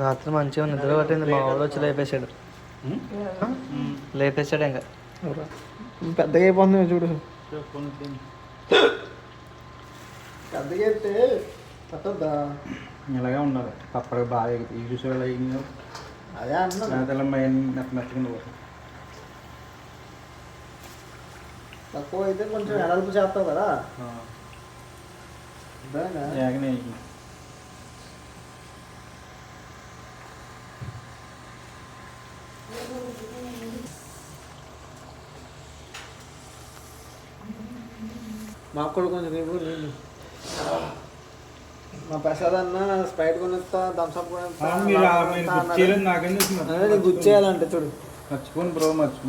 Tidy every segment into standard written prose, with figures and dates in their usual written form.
రాత్రి మంచిగా నిద్ర పట్టింది. మా వాడు వచ్చి లేపేశాడు. లేపేశాడు ఇంకా పెద్దగా అయిపోతుంది చూడు. పెద్దగా అయితే పట్టద్దా ఇలాగే ఉండాలి. అప్పటికి బాగా ఈ చూసేవాళ్ళు అదే అన్నా మెత్తకుండా తక్కువ అయితే కొంచెం ఎడల్పు చేస్తావు కదా. మాకు కూడా కొంచెం రేపు నీళ్ళు మా ప్రసాద్ అన్న స్ప్రైట్ కొనిస్తా, థమ్స్అప్ కొనిస్తా. గుర్తు చేయాలంటే చూడు. మర్చిపోను బ్రో, మర్చిపో.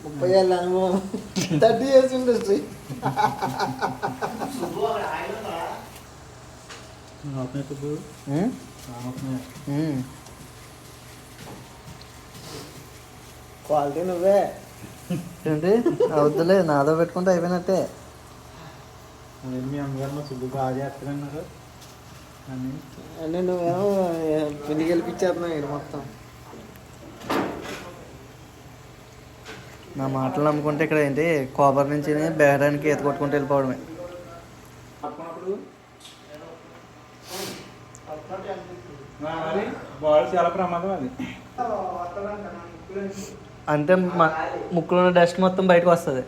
ముప్పై ఏళ్ళ అనుభవం, 30 years ఇండస్ట్రీ. క్వాలిటీ నువ్వే ఏంటి అవుతులే, నాదో పెట్టుకుంటే అయిపోయినట్టే. మీ అమ్మగారు సుబ్బు బాగా చేస్తారన్నారు అన్నీ నువ్వేమో పిండి గెలిపించేస్తున్నావు ఇది మొత్తం. నా మాటలు నమ్ముకుంటే ఇక్కడ ఏంటి కోబర్ నుంచి బేరానికి ఈత కొట్టుకుంటూ వెళ్ళిపోవడమే. చాలా ప్రమాదం అది. అంటే ముక్కులో ఉన్న డస్ట్ మొత్తం బయటకు వస్తుంది.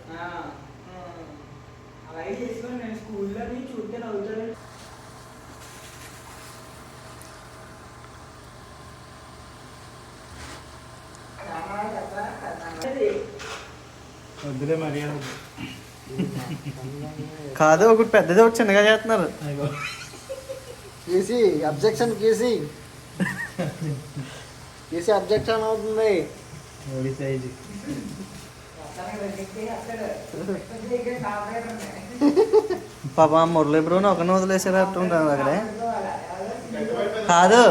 వద్దులే మరి కాదు, ఒకటి పెద్దది ఒకటి చిన్నగా చేస్తున్నారు. కేసీ అబ్జెక్షన్, కేసీ అబ్జెక్షన్ అవుతుంది. పాప మురళీ బ్రోని ఒకరిని వదిలేసారు అంటుంటాను అక్కడే. కాదు,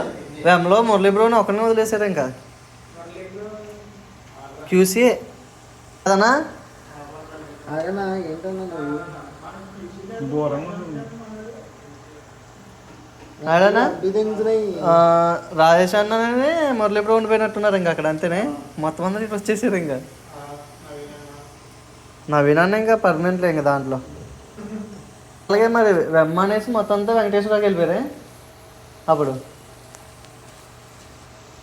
వెమ్లో మురళీ బ్రోని ఒకరిని వదిలేసారు ఇంకా. క్యూసీ అదనా ఆడనా రాజేష్ అన్ననే మురళీ బ్రో ఉండిపోయినట్టున్నారు ఇంకా అక్కడ. అంతేనే మొత్తం అందరూ ఇటు వచ్చేసారు ఇంకా. నవీన్ అన్న ఇంకా పర్మనెంట్లే ఇంకా దాంట్లో. అలాగే మరి వెమ్మ అనేసి మొత్తం అంతా వెంకటేశ్వరరావుకి వెళ్ళిపోయారే అప్పుడు.